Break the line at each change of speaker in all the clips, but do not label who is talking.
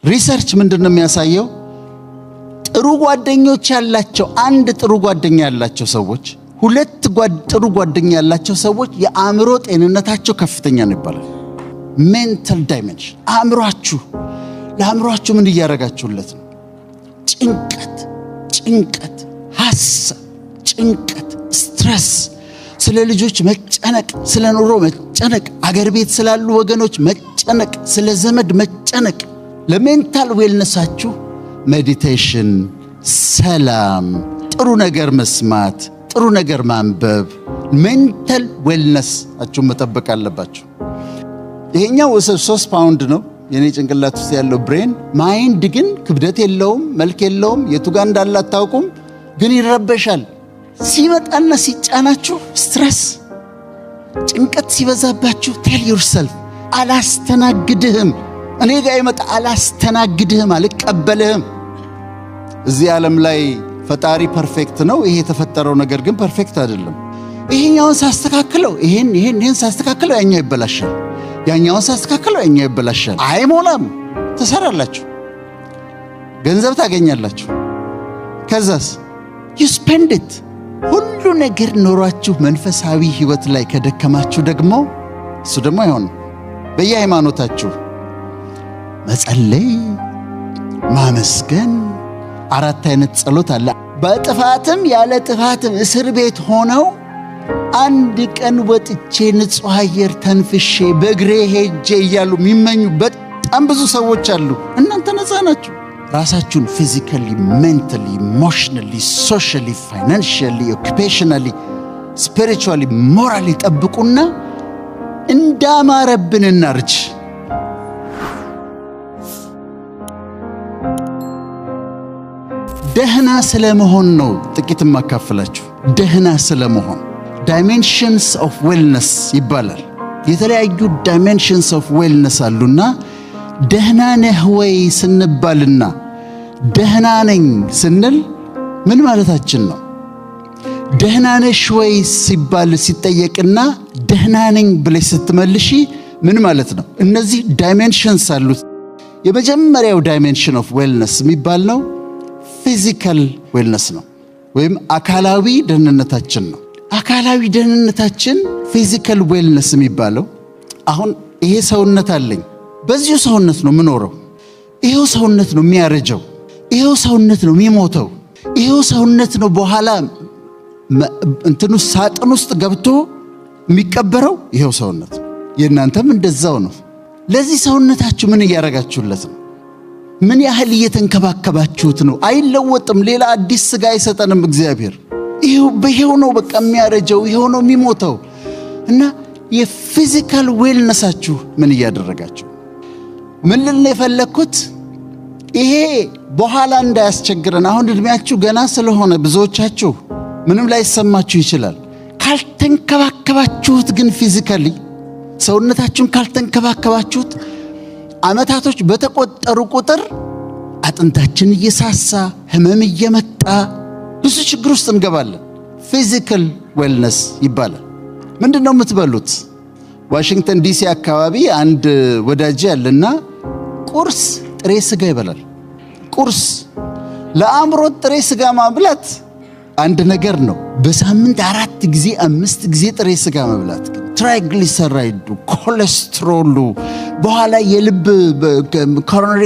ሪሰርች ምንድነው የሚያሳየው? ጥሩ ጓደኞች ያላቸው አንድ ጥሩ ጓደኛ ያላቸው ሰዎች ሁለት ጥሩ ጓደኛ ያላቸው ሰዎች የአእምሮ ጤንነታቸው ከፍተኛ ነው ይባላል። ሜንታል ዳይሜንሽን ለአእምሮአችሁ ምን እያረጋችሁለት ነው? ጭንቀት፣ ሐሳብ፣ ጭንቀት፣ ስትረስ፣ ስለ ልጆች መጨነቅ፣ ስለ ኑሮ መጨነቅ፣ አገር ቤት ስላሉ ወገኖች መጨነቅ፣ ስለ ዘመድ መጨነቅ። ለሜንታል ዌልነሳችሁ ሜዲቴሽን፣ ሰላም፣ ጥሩ ነገር መስማት፣ ጥሩ ነገር ማንበብ፣ ሜንታል ዌልነሳችሁ መጠበቅ አለባችሁ። ይሄኛው 3 ፓውንድ ነው የኔ ጭንቅላት ውስጥ ያለው ብሬን። ማይንድ ግን ክብደት የለውም፣ መልክ የለውም፣ የቱ ጋር እንዳለ አታውቁም፣ ግን ይረበሻል። ሲመጣና ሲጫናችሁ ስትረስ፣ ጭንቀት ሲበዛባችሁ ቴል ዩርሰልፍ አላስተናግድህም፣ እኔ ጋር ይመጣ አላስተናግድህም፣ አልቀበልህም። እዚህ ዓለም ላይ ፈጣሪ ፐርፌክት ነው። ይሄ የተፈጠረው ነገር ግን ፐርፌክት አይደለም። ይሄኛውን ሳስተካክለው ይሄን ሳስተካክለው ያኛው ይበላሻል፣ ያኛውን ሳስተካክለው ያኛው ይበላሻል። አይሞላም። ተሰራላችሁ፣ ገንዘብ ታገኛላችሁ፣ ከዛስ you spend it። ሁሉ ነገር ኖሯችሁ መንፈሳዊ ህይወት ላይ ከደከማችሁ ደግሞ እሱ ደግሞ አይሆንም። በየሃይማኖታችሁ መጸለይ፣ ማመስገን፣ 4 አይነት ጸሎት አለ። በጥፋትም ያለ ጥፋትም እስር ቤት ሆነው አንድ ቀን ወጥቼ ንጹህ አየር ተንፍሼ በእግሬ ሄጄ እያሉ የሚመኙ በጣም ብዙ ሰዎች አሉ። እናንተ ነፃ ናችሁ። ራሳችሁን ፊዚካሊ፣ ሜንታሊ፣ ኢሞሽናሊ፣ ሶሻሊ፣ ፋይናንሻሊ፣ ኦኩፔሽናሊ፣ ስፒሪቹዋሊ፣ ሞራሊ ጠብቁና እንዳማረብን እናርጅ። ደህና ስለመሆን ነው ጥቂት ማካፈላችሁ። ደህና ስለመሆን ዳይሜንሽንስ ኦፍ ዌልነስ ይባላል። የተለያዩ ዳይሜንሽንስ ኦፍ ዌልነስ አሉና ደህና ነህ ወይ ስንባልና ደህና ነኝ ስንል ምን ማለታችን ነው? ደህና ነሽ ወይ ሲባል ሲጠየቅና ደህና ነኝ ብለሽ ስትመልሺ ምን ማለት ነው? እነዚህ ዳይሜንሽንስ አሉት። የመጀመሪያው ዳይሜንሽን ኦፍ ዌልነስ የሚባል ነው ፊዚካል ዌልነስ ነው፣ ወይም አካላዊ ደህንነታችን ነው። አካላዊ ደህንነታችን ፊዚካል ዌልነስ የሚባለው አሁን ይሄ ሰውነት አለኝ፣ በዚሁ ሰውነት ነው የምኖረው፣ ይሄው ሰውነት ነው የሚያረጀው፣ ይሄው ሰውነት ነው የሚሞተው፣ ይሄው ሰውነት ነው በኋላ እንትኑ ሳጥን ውስጥ ገብቶ የሚቀበረው ይሄው ሰውነት። የእናንተም እንደዛው ነው። ለዚህ ሰውነታችሁ ምን እያረጋችሁለት ነው? ምን ያህል እየተንከባከባችሁት ነው? አይለወጥም። ሌላ አዲስ ስጋ አይሰጠንም እግዚአብሔር። ይሄው ነው በቃ የሚያረጀው፣ ይሄው ነው የሚሞተው። እና የፊዚካል ዌልነሳችሁ ምን እያደረጋችሁ? ምን ልል የፈለኩት ይሄ በኋላ እንዳያስቸግረን። አሁን እድሜያችሁ ገና ስለሆነ ብዙዎቻችሁ ምንም ላይ ሰማችሁ ይችላል። ካልተንከባከባችሁት ግን ፊዚካሊ ሰውነታችሁን ካልተንከባከባችሁት አመታቶች በተቆጠሩ ቁጥር አጥንታችን እየሳሳ ህመም እየመጣ ብዙ ችግር ውስጥ እንገባለን። ፊዚካል ዌልነስ ይባላል። ምንድነው የምትበሉት? ዋሽንግተን ዲሲ አካባቢ አንድ ወዳጅ ያለና ቁርስ ጥሬ ስጋ ይበላል። ቁርስ ለአእምሮ ጥሬ ስጋ ማብላት አንድ ነገር ነው። በሳምንት 4 ጊዜ 5 ጊዜ ጥሬ ስጋ መብላት ግን ትራይግሊሰራይዱ፣ ኮሌስትሮሉ፣ በኋላ የልብ ኮሮነሪ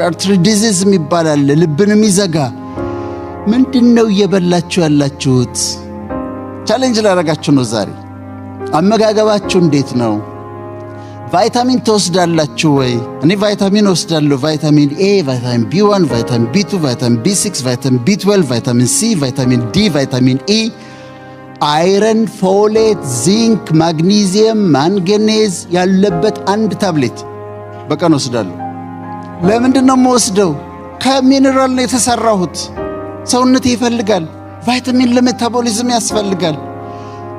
አርተሪ ዲዚዝ የሚባላል ልብንም ይዘጋ። ምንድነው እየበላችሁ ያላችሁት? ቻሌንጅ ላደርጋችሁ ነው ዛሬ። አመጋገባችሁ እንዴት ነው? ቫይታሚን ትወስዳላችሁ ወይ? እኔ ቫይታሚን ወስዳለሁ። ቫይታሚን ኤ፣ ቫይታሚን ቢ1፣ ቫይታሚን ቢ2፣ ቫይታሚን ቢ6፣ ቫይታሚን ቢ12፣ ቫይታሚን ሲ፣ ቫይታሚን ዲ፣ ቫይታሚን ኢ፣ አይረን፣ ፎሌት፣ ዚንክ፣ ማግኒዚየም፣ ማንገኔዝ ያለበት አንድ ታብሌት በቀን ወስዳለሁ። ለምንድነው የምወስደው? ከሚነራል ነው የተሰራሁት። ሰውነቴ ይፈልጋል። ቫይታሚን ለሜታቦሊዝም ያስፈልጋል።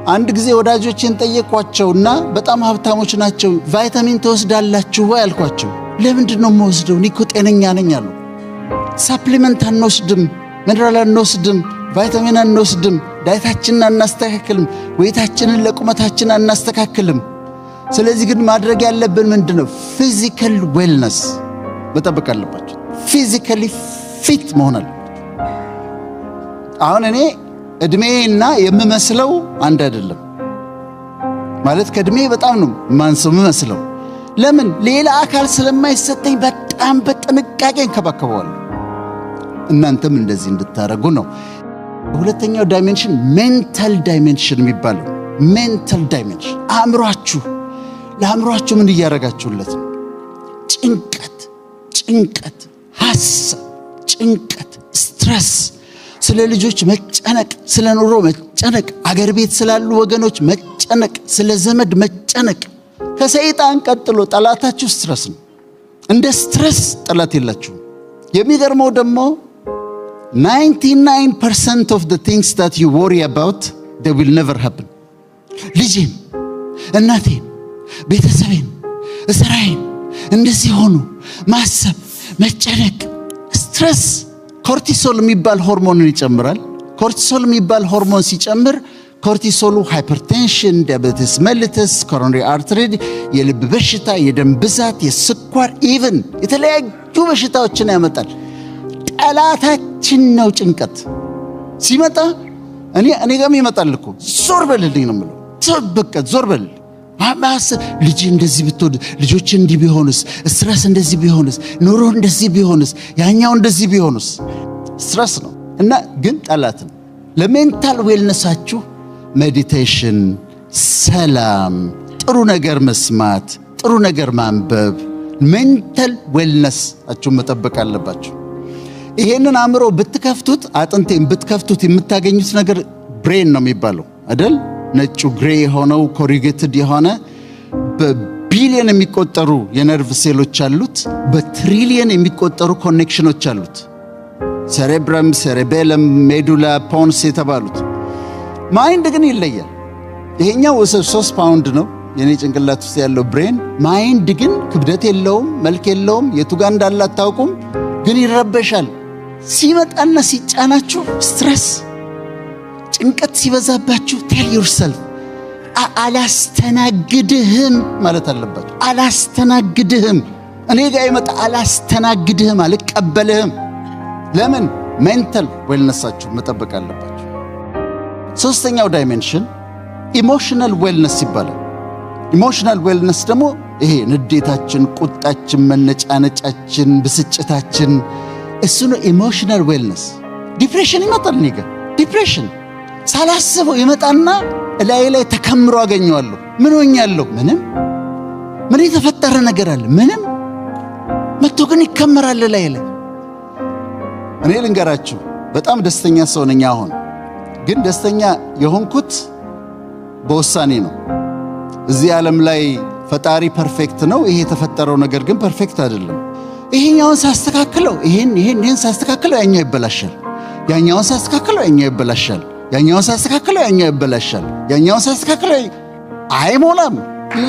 አንድ ጊዜ ወዳጆችን ጠየቅኳቸውና በጣም ሀብታሞች ናቸው። ቫይታሚን ተወስዳላችሁ ወይ አልኳቸው። ለምንድነው የምወስደው? እኔ እኮ ጤነኛ ነኝ አሉ። ሳፕሊመንት አንወስድም፣ ሚነራል አንወስድም፣ ቫይታሚን አንወስድም፣ ዳይታችንን አናስተካክልም፣ ወይታችንን ለቁመታችን አናስተካክልም። ስለዚህ ግን ማድረግ ያለብን ምንድነው? ፊዚካል ዌልነስ መጠበቅ አለባችሁ። ፊዚካሊ ፊት መሆን አለባችሁ። አሁን እኔ እድሜና የምመስለው አንድ አይደለም ማለት ከእድሜ በጣም ነው ማንሰው የምመስለው። ለምን? ሌላ አካል ስለማይሰጠኝ በጣም በጥንቃቄ እንከባከበዋለሁ። እናንተም እንደዚህ እንድታረጉ ነው። ሁለተኛው ዳይሜንሽን ሜንታል ዳይሜንሽን የሚባለው ሜንታል ዳይሜንሽን ለአእምሯችሁ ምን እያረጋችሁለት ነው? ጭንቀት፣ ሐሳብ፣ ጭንቀት፣ ስትረስ፣ ስለ ልጆች መጨነቅ፣ ስለ ኑሮ መጨነቅ፣ አገር ቤት ስላሉ ወገኖች መጨነቅ፣ ስለ ዘመድ መጨነቅ። ከሰይጣን ቀጥሎ ጠላታችሁ ስትረስ ነው። እንደ ስትረስ ጠላት የላችሁም። የሚገርመው ደግሞ 99% of the things that you worry about they will never happen። ልጄን፣ እናቴን፣ ቤተሰቤን፣ እስራኤል እንደዚህ ሆኑ ማሰብ፣ መጨነቅ፣ ስትረስ ኮርቲሶል የሚባል ሆርሞንን ይጨምራል። ኮርቲሶል የሚባል ሆርሞን ሲጨምር ኮርቲሶሉ ሃይፐርቴንሽን፣ ዲያቤቲስ ሜሊተስ፣ ኮሮነሪ አርተሪ፣ የልብ በሽታ፣ የደም ብዛት፣ የስኳር ኢቭን የተለያዩ በሽታዎችን ያመጣል። ጠላታችን ነው። ጭንቀት ሲመጣ እኔ ጋር ይመጣል እኮ ዞር በልልኝ ነው የምለው። ዞር በል ልጅ እንደዚህ ብትወድ፣ ልጆች እንዲህ ቢሆንስ፣ ስትረስ እንደዚህ ቢሆንስ፣ ኑሮ እንደዚህ ቢሆንስ፣ ያኛው እንደዚህ ቢሆንስ። ስትረስ ነው እና ግን ጠላት ነው። ለሜንታል ዌልነሳችሁ ሜዲቴሽን፣ ሰላም፣ ጥሩ ነገር መስማት፣ ጥሩ ነገር ማንበብ፣ ሜንታል ዌልነሳችሁ መጠበቅ አለባችሁ። ይሄንን አእምሮ ብትከፍቱት፣ አጥንቴን ብትከፍቱት የምታገኙት ነገር ብሬን ነው የሚባለው አይደል? ነጩ ግሬ የሆነው ኮሪጌትድ የሆነ በቢሊየን የሚቆጠሩ የነርቭ ሴሎች አሉት። በትሪሊየን የሚቆጠሩ ኮኔክሽኖች አሉት። ሴሬብረም፣ ሴሬቤለም፣ ሜዱላ፣ ፖንስ የተባሉት። ማይንድ ግን ይለያል። ይሄኛው 3 ፓውንድ ነው የኔ ጭንቅላት ውስጥ ያለው ብሬን። ማይንድ ግን ክብደት የለውም፣ መልክ የለውም፣ የቱ ጋር እንዳለ አታውቁም፣ ግን ይረበሻል። ሲመጣና ሲጫናችሁ ስትረስ፣ ጭንቀት ሲበዛባችሁ ቴል ዩርሰልፍ አላስተናግድህም ማለት አለባችሁ። አላስተናግድህም፣ እኔ ጋር ይመጣ አላስተናግድህም፣ አልቀበልህም። ለምን? ሜንታል ዌልነሳችሁ መጠበቅ አለባችሁ። ሶስተኛው ዳይሜንሽን ኢሞሽናል ዌልነስ ይባላል። ኢሞሽናል ዌልነስ ደግሞ ይሄ ንዴታችን፣ ቁጣችን፣ መነጫነጫችን፣ ብስጭታችን እሱ ነው ኢሞሽናል ዌልነስ። ዲፕሬሽን ይመጣል። እኔ ጋር ዲፕሬሽን ሳላስበው ይመጣና ላይ ተከምሮ አገኘዋለሁ። ምን ሆኛለሁ? ምንም። ምን የተፈጠረ ነገር አለ? ምንም። መጥቶ ግን ይከመራል ላይ። እኔ ልንገራችሁ በጣም ደስተኛ ሰው ነኝ። አሁን ግን ደስተኛ የሆንኩት በውሳኔ ነው። እዚህ ዓለም ላይ ፈጣሪ ፐርፌክት ነው። ይሄ የተፈጠረው ነገር ግን ፐርፌክት አይደለም። ይሄኛውን ሳስተካክለው ይሄን ሳስተካክለው ያኛው ይበላሻል። ያኛውን ሳስተካክለው ያኛው ይበላሻል። ያኛውን ሳስተካክለው ያኛው ይበላሻል። ያኛውን ሳስተካክለው አይሞላም።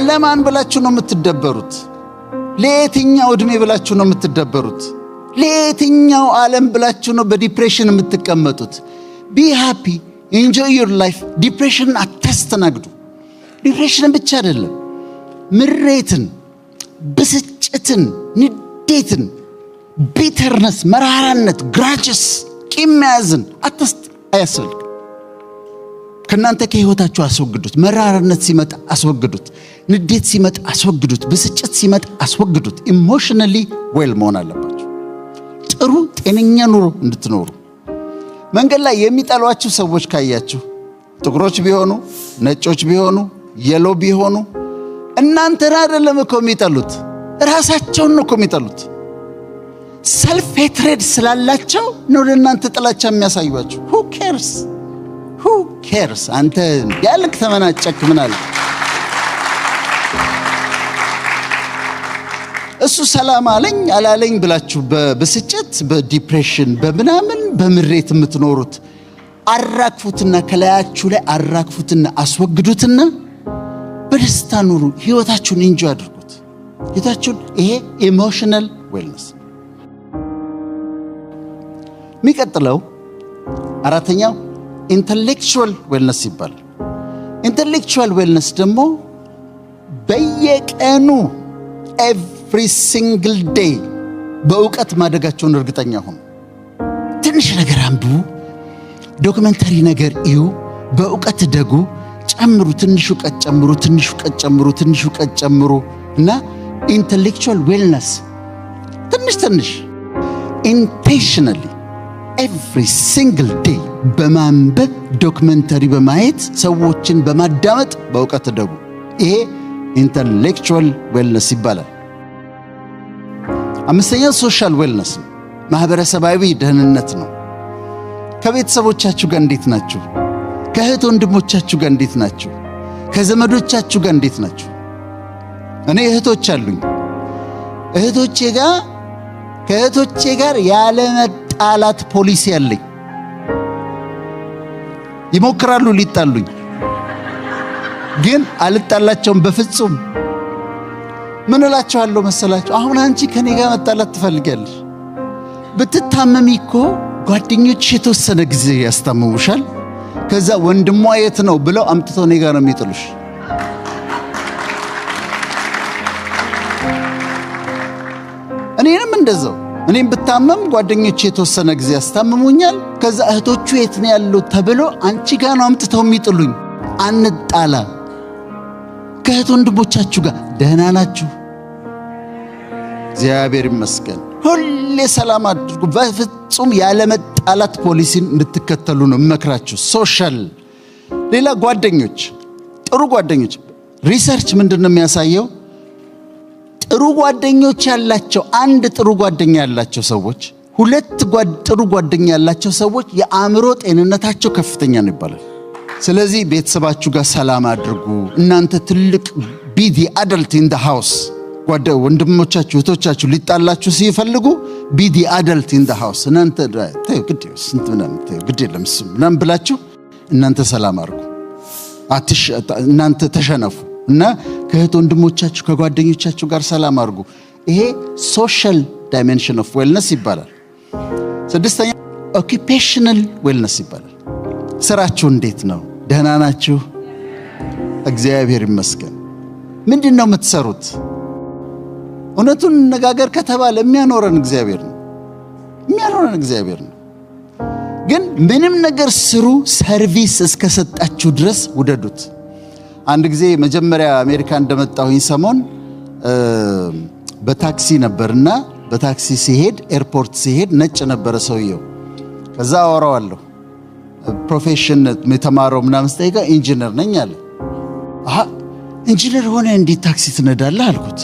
ለማን ብላችሁ ነው የምትደበሩት? ለየትኛው እድሜ ብላችሁ ነው የምትደበሩት? ለየትኛው ዓለም ብላችሁ ነው በዲፕሬሽን የምትቀመጡት? ቢ ሃፒ ኢንጆይ ዩር ላይፍ። ዲፕሬሽን አታስተናግዱ። ዲፕሬሽን ብቻ አይደለም፣ ምሬትን፣ ብስጭትን፣ ንዴትን፣ ቢተርነስ፣ መራራነት፣ ግራችስ፣ ቂም መያዝን አያስፈልግም። ከናንተ ከህይወታችሁ አስወግዱት። መራራነት ሲመጣ አስወግዱት። ንዴት ሲመጣ አስወግዱት። ብስጭት ሲመጣ አስወግዱት። ኢሞሽናሊ ዌል መሆን አለባችሁ። ጥሩ ጤነኛ ኑሮ እንድትኖሩ። መንገድ ላይ የሚጠሏችሁ ሰዎች ካያችሁ፣ ጥቁሮች ቢሆኑ፣ ነጮች ቢሆኑ፣ የሎ ቢሆኑ፣ እናንተን አይደለም እኮ የሚጠሉት፣ ራሳቸውን ነው እኮ የሚጠሉት። ሰልፍ ሄትሬድ ስላላቸው ነው ለእናንተ ጥላቻ የሚያሳዩአችሁ። who cares? አንተ ያልክ ተመናጨክ ምን አለ? እሱ ሰላም አለኝ አላለኝ ብላችሁ በብስጭት፣ በዲፕሬሽን፣ በምናምን በምሬት የምትኖሩት አራግፉትና ከላያችሁ ላይ አራግፉትና አስወግዱትና በደስታ ኑሩ። ህይወታችሁን ኢንጆይ አድርጉት። ህይወታችሁን ይሄ ኢሞሽናል ዌልነስ። የሚቀጥለው አራተኛው ኢንተሌክቹዋል ዌልነስ ይባላል። ኢንተሌክቹዋል ዌልነስ ደግሞ በየቀኑ ኤቭሪ ሲንግል ዴይ በእውቀት ማደጋቸውን እርግጠኛ ሁኑ። ትንሽ ነገር አንብቡ፣ ዶክመንተሪ ነገር እዩ፣ በእውቀት ደጉ፣ ጨምሩ፣ ትንሽ እውቀት ጨምሩ፣ ትንሽ እውቀት ጨምሩ፣ ትንሽ እውቀት ጨምሩ እና ኢንተሌክቹዋል ዌልነስ ትንሽ ኢንቴንሽናሊ ኤቭሪ ሲንግል ዴይ በማንበብ ዶክመንተሪ በማየት ሰዎችን በማዳመጥ በእውቀት ደጉ። ይሄ ኢንተሌክቹዋል ዌልነስ ይባላል። አምስተኛው ሶሻል ዌልነስ ነው፣ ማህበረሰባዊ ደህንነት ነው። ከቤተሰቦቻችሁ ጋር እንዴት ናችሁ? ከእህት ወንድሞቻችሁ ጋር እንዴት ናችሁ? ከዘመዶቻችሁ ጋር እንዴት ናችሁ? እኔ እህቶች አሉኝ። ከእህቶቼ ጋር ያለ መጣላት ፖሊሲ አለኝ። ይሞክራሉ ሊጣሉኝ፣ ግን አልጣላቸውም በፍጹም። ምን እላቸዋለሁ መሰላችሁ? አሁን አንቺ ከኔ ጋር መጣላት ትፈልጊያለሽ? ብትታመሚ እኮ ጓደኞች የተወሰነ ጊዜ ያስታምሙሻል። ከዛ ወንድሟ የት ነው ብለው አምጥተው እኔ ጋር ነው የሚጥሉሽ። እኔንም እንደዛው። እኔም ብታመም ጓደኞች የተወሰነ ጊዜ ያስታምሙኛል። ከዛ እህቶቹ የት ነው ያሉት ተብሎ አንቺ ጋር ነው አምጥተው የሚጥሉኝ። አንጣላ። ከእህት ወንድሞቻችሁ ጋር ደህና ናችሁ? እግዚአብሔር ይመስገን። ሁሌ ሰላም አድርጉ። በፍጹም ያለ መጣላት ፖሊሲን እንድትከተሉ ነው መክራችሁ። ሶሻል። ሌላ ጓደኞች፣ ጥሩ ጓደኞች። ሪሰርች ምንድነው የሚያሳየው? ጥሩ ጓደኞች ያላቸው፣ አንድ ጥሩ ጓደኛ ያላቸው ሰዎች፣ ሁለት ጥሩ ጓደኛ ያላቸው ሰዎች የአእምሮ ጤንነታቸው ከፍተኛ ነው ይባላል። ስለዚህ ቤተሰባችሁ ጋር ሰላም አድርጉ። እናንተ ትልቅ ቢዲ አደልት ኢን ዘ ሃውስ። ወንድሞቻችሁ እህቶቻችሁ ሊጣላችሁ ሲፈልጉ ቢዲ አደልት ኢን ዘ ሃውስ። እናንተ ግድ የለም ምናምን ብላችሁ እናንተ ሰላም አድርጉ። እናንተ ተሸነፉ እና ከእህት ወንድሞቻችሁ ከጓደኞቻችሁ ጋር ሰላም አድርጉ። ይሄ ሶሻል ዳይሜንሽን ኦፍ ዌልነስ ይባላል። ስድስተኛ ኦኩፔሽናል ዌልነስ ይባላል። ስራችሁ እንዴት ነው? ደህና ናችሁ? እግዚአብሔር ይመስገን። ምንድነው የምትሰሩት? እውነቱን እንነጋገር ከተባለ የሚያኖረን እግዚአብሔር ነው። ግን ምንም ነገር ስሩ፣ ሰርቪስ እስከሰጣችሁ ድረስ ውደዱት። አንድ ጊዜ መጀመሪያ አሜሪካ እንደመጣሁኝ ሰሞን በታክሲ ነበርና በታክሲ ሲሄድ ኤርፖርት ሲሄድ ነጭ ነበረ ሰውየው። ከዛ አወራዋለሁ። ፕሮፌሽን የተማረው ምናምን ስጠይቀው ኢንጂነር ነኝ አለ። ኢንጂነር ሆነ እንዴት ታክሲ ትነዳለህ አልኩት።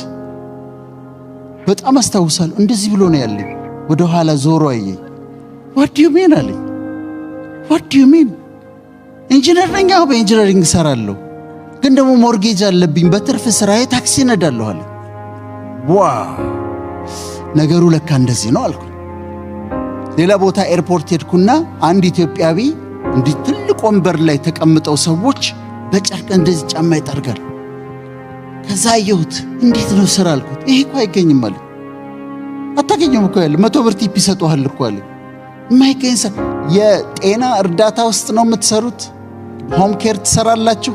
በጣም አስታውሳለሁ። እንደዚህ ብሎ ነው ያለኝ። ወደ ኋላ ዞሮ አየኝ። what do you mean አለኝ። what do you mean? ኢንጂነር ነኝ። አዎ በኢንጂነሪንግ እሰራለሁ፣ ግን ደግሞ ሞርጌጅ አለብኝ። በትርፍ ስራዬ ታክሲ ነዳለሁ አለ። ዋው ነገሩ ለካ እንደዚህ ነው አልኩ። ሌላ ቦታ ኤርፖርት ሄድኩና አንድ ኢትዮጵያዊ እንዲህ ትልቅ ወንበር ላይ ተቀምጠው ሰዎች በጨርቅ እንደዚህ ጫማ ይጠርጋሉ። ከዛ አየሁት። እንዴት ነው ስራ አልኩት። ይሄ እኮ አይገኝም አለ። አታገኘም እኮ ያለ 100 ብር ቲፕ ይሰጡሃል እኮ አለ። የማይገኝ ስራ። የጤና እርዳታ ውስጥ ነው የምትሰሩት? ሆም ኬር ትሰራላችሁ?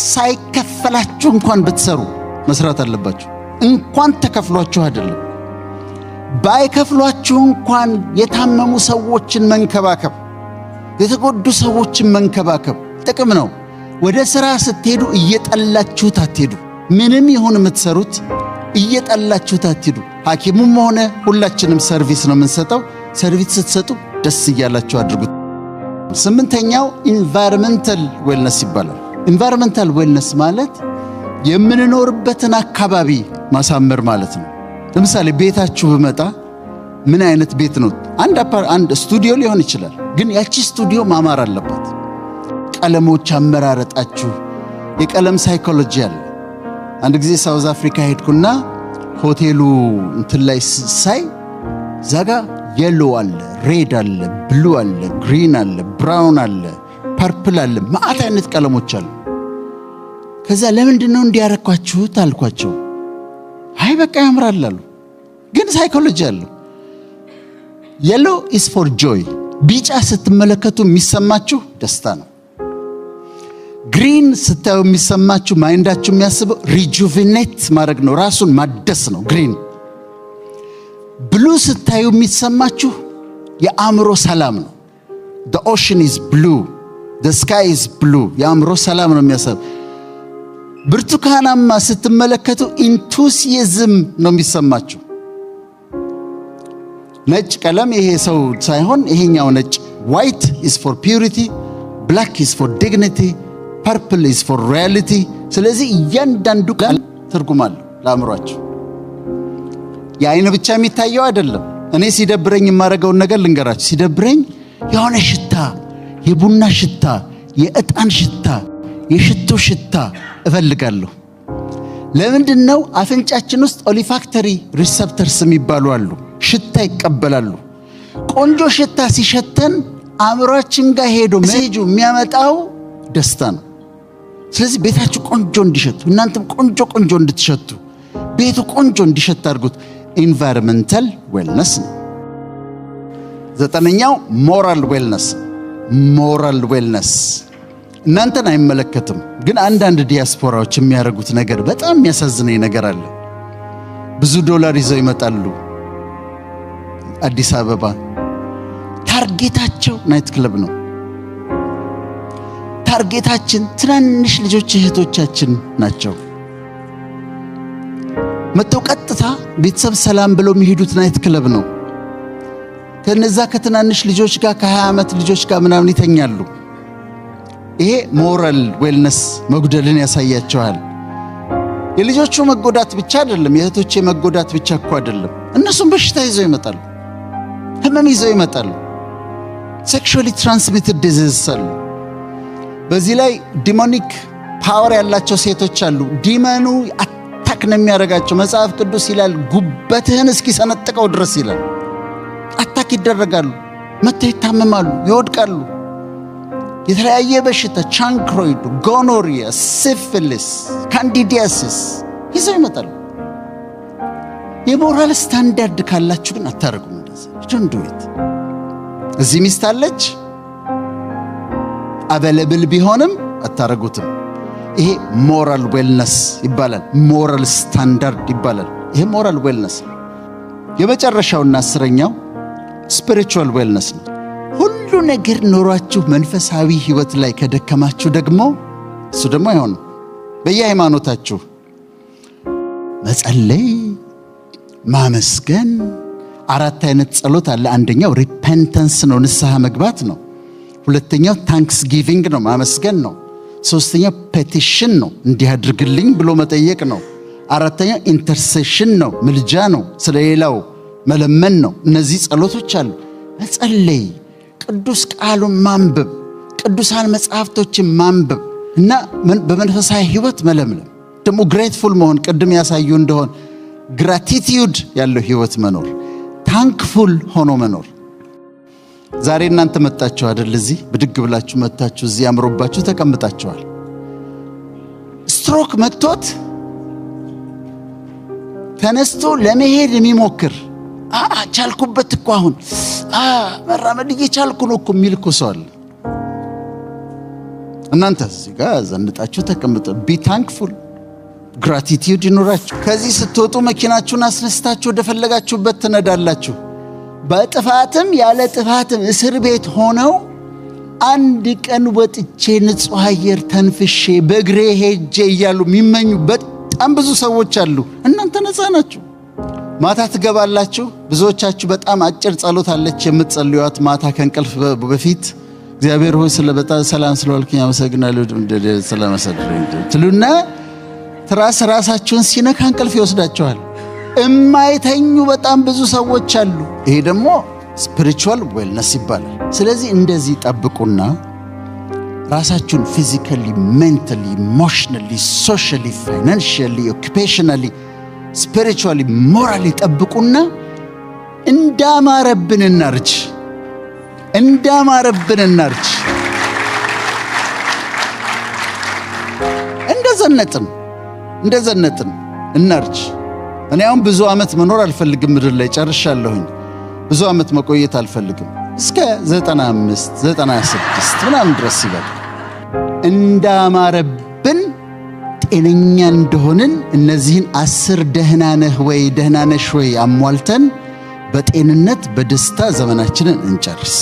ሳይከፈላችሁ እንኳን ብትሰሩ መስራት አለባችሁ። እንኳን ተከፍሏችሁ አይደለም፣ ባይከፍሏችሁ እንኳን የታመሙ ሰዎችን መንከባከብ፣ የተጎዱ ሰዎችን መንከባከብ ጥቅም ነው። ወደ ስራ ስትሄዱ እየጠላችሁት አትሄዱ። ምንም ይሁን የምትሰሩት እየጠላችሁት አትሄዱ። ሐኪሙም ሆነ ሁላችንም ሰርቪስ ነው የምንሰጠው። ሰርቪስ ስትሰጡ ደስ እያላችሁ አድርጉት። ስምንተኛው ኢንቫይሮንመንታል ዌልነስ ይባላል። ኢንቫይሮንመንታል ዌልነስ ማለት የምንኖርበትን አካባቢ ማሳመር ማለት ነው። ለምሳሌ ቤታችሁ በመጣ ምን አይነት ቤት ነው? አንድ ስቱዲዮ ሊሆን ይችላል፣ ግን ያቺ ስቱዲዮ ማማር አለባት። ቀለሞች አመራረጣችሁ፣ የቀለም ሳይኮሎጂ አለ። አንድ ጊዜ ሳውዝ አፍሪካ ሄድኩና ሆቴሉ እንትን ላይ ሳይ ዛጋ የሎ አለ፣ ሬድ አለ፣ ብሉ አለ፣ ግሪን አለ፣ ብራውን አለ፣ ፐርፕል አለ፣ ማአት አይነት ቀለሞች አሉ። ከዛ ለምንድነው እንዲያረኳችሁት አልኳቸው። አይ በቃ ያምራል አሉ። ግን ሳይኮሎጂ አለው። የሎ is for joy። ቢጫ ስትመለከቱ የሚሰማችሁ ደስታ ነው። ግሪን ስታዩ የሚሰማችሁ ማይንዳችሁ የሚያስበው ሪጁቬኔት ማድረግ ነው፣ ራሱን ማደስ ነው ግሪን። ብሉ ብሉ ስታዩ የሚሰማችሁ የአእምሮ ሰላም ነው። the ocean is blue, the sky is blue። የአእምሮ ሰላም ነው የሚያሰብ። ብርቱካናማ ስትመለከቱ ኢንቱሲያዝም ነው የሚሰማችሁ። ነጭ ቀለም ይሄ ሰው ሳይሆን ይሄኛው ነጭ white is for purity, black is for dignity, purple is for reality። ስለዚህ እያንዳንዱ ቃል ትርጉም አለው ለአእምሮአችሁ። የአይን ብቻ የሚታየው አይደለም። እኔ ሲደብረኝ የማረጋውን ነገር ልንገራችሁ። ሲደብረኝ የሆነ ሽታ፣ የቡና ሽታ፣ የእጣን ሽታ፣ የሽቶ ሽታ እፈልጋለሁ። ለምንድነው? አፍንጫችን ውስጥ ኦሊፋክተሪ ሪሰፕተርስ የሚባሉ አሉ። ሽታ ይቀበላሉ። ቆንጆ ሽታ ሲሸተን አእምሮአችን ጋር ሄዶ ሜሴጁ የሚያመጣው ደስታ ነው። ስለዚህ ቤታችሁ ቆንጆ እንዲሸቱ፣ እናንተም ቆንጆ እንድትሸቱ፣ ቤቱ ቆንጆ እንዲሸት አድርጉት። ኢንቫይሮንመንታል ዌልነስ ነው። 9ኛው ሞራል ዌልነስ። ሞራል ዌልነስ እናንተን አይመለከትም፣ ግን አንዳንድ ዲያስፖራዎች የሚያደርጉት ነገር በጣም የሚያሳዝነኝ ነገር አለ። ብዙ ዶላር ይዘው ይመጣሉ አዲስ አበባ። ታርጌታቸው ናይት ክለብ ነው። ታርጌታችን ትናንሽ ልጆች እህቶቻችን ናቸው። መተው ቀጥታ ቤተሰብ ሰላም ብለው የሚሄዱት ናይት ክለብ ነው። ከነዛ ከትናንሽ ልጆች ጋር ከ20 ዓመት ልጆች ጋር ምናምን ይተኛሉ። ይሄ ሞራል ዌልነስ መጉደልን ያሳያቸዋል። የልጆቹ መጎዳት ብቻ አይደለም፣ የእህቶቼ መጎዳት ብቻ እኮ አይደለም። እነሱም በሽታ ይዘው ይመጣሉ፣ ህመም ይዘው ይመጣሉ። ሴክሹዋሊ ትራንስሚትድ ዲዚዝ አሉ። በዚህ ላይ ዲሞኒክ ፓወር ያላቸው ሴቶች አሉ። ዲመኑ አታክ ነው የሚያደርጋቸው። መጽሐፍ ቅዱስ ይላል ጉበትህን እስኪሰነጥቀው ድረስ ይላል። አታክ ይደረጋሉ፣ መተው ይታመማሉ፣ ይወድቃሉ። የተለያየ በሽታ ቻንክሮይድ፣ ጎኖሪያ፣ ሲፊሊስ፣ ካንዲዲያሲስ ይዘው ይመጣሉ። የሞራል ስታንዳርድ ካላችሁ ግን አታረጉም እንደዚህ። don't do it። እዚህ ሚስት አለች አበለብል ቢሆንም አታረጉትም። ይሄ ሞራል ዌልነስ ይባላል። ሞራል ስታንዳርድ ይባላል። ይሄ ሞራል ዌልነስ። የመጨረሻውና 10ኛው ስፒሪቹዋል ዌልነስ ነው። ሁሉ ነገር ኖሯችሁ መንፈሳዊ ህይወት ላይ ከደከማችሁ ደግሞ እሱ ደግሞ አይሆንም። በየሃይማኖታችሁ መጸለይ፣ ማመስገን፣ 4 አይነት ጸሎት አለ። አንደኛው ሪፔንተንስ ነው፣ ንስሐ መግባት ነው። ሁለተኛው ታንክስ ጊቪንግ ነው፣ ማመስገን ነው። ሶስተኛው ፔቲሽን ነው፣ እንዲህ አድርግልኝ ብሎ መጠየቅ ነው። አራተኛው ኢንተርሴሽን ነው፣ ምልጃ ነው፣ ስለሌላው መለመን ነው። እነዚህ ጸሎቶች አሉ። መጸለይ፣ ቅዱስ ቃሉን ማንበብ፣ ቅዱሳን መጽሐፍቶችን ማንበብ እና በመንፈሳዊ ህይወት መለምለም፣ ደግሞ ግሬትፉል መሆን፣ ቅድም ያሳዩ እንደሆን ግራቲቲዩድ ያለው ህይወት መኖር፣ ታንክፉል ሆኖ መኖር። ዛሬ እናንተ መጣችሁ አይደል? እዚህ ብድግ ብላችሁ መጣችሁ፣ እዚህ አምሮባችሁ ተቀምጣችኋል። ስትሮክ መጥቶት ተነስቶ ለመሄድ የሚሞክር ቻልኩበት እኮ አሁን መራመድ እየቻልኩ ነው እኮ የሚል እኮ ሰው አለ። እናንተ እዚህ ጋር ዘንጣችሁ ተቀምጡ። ቢ ታንክፉል፣ ግራቲቲዩድ ይኖራችሁ። ከዚህ ስትወጡ መኪናችሁን አስነስታችሁ ወደፈለጋችሁበት ትነዳላችሁ። በጥፋትም ያለ ጥፋትም እስር ቤት ሆነው አንድ ቀን ወጥቼ ንጹህ አየር ተንፍሼ በእግሬ ሄጄ እያሉ የሚመኙ በጣም ብዙ ሰዎች አሉ። እናንተ ነፃ ናችሁ። ማታ ትገባላችሁ። ብዙዎቻችሁ በጣም አጭር ጸሎት አለች የምትጸልዩት ማታ ከእንቅልፍ በፊት። እግዚአብሔር ሆይ ስለበጣም ሰላም ስለዋልከኝ አመሰግናለሁ ስለመሰደረኝ ትሉና ራሳችሁን ሲነካ እንቅልፍ ይወስዳችኋል። እማይተኙ በጣም ብዙ ሰዎች አሉ። ይሄ ደግሞ ስፒሪቹዋል ዌልነስ ይባላል። ስለዚህ እንደዚህ ጠብቁና ራሳችሁን ፊዚካሊ፣ ሜንታሊ፣ ኢሞሽናሊ፣ ሶሻሊ፣ ፋይናንሻሊ፣ ኦኩፔሽናሊ፣ ስፒሪቹዋሊ፣ ሞራሊ ጠብቁና እንዳማረብን እናርጅ። እንደዘነጥን እናርጅ። እኔ አሁን ብዙ ዓመት መኖር አልፈልግም ምድር ላይ ጨርሻለሁኝ። ብዙ ዓመት መቆየት አልፈልግም። እስከ 95 96 ምናምን ድረስ ይበቃ። እንዳማረብን ጤነኛ እንደሆንን እነዚህን 10 ደህና ነህ ወይ ደህና ነሽ ወይ አሟልተን በጤንነት በደስታ ዘመናችንን እንጨርስ።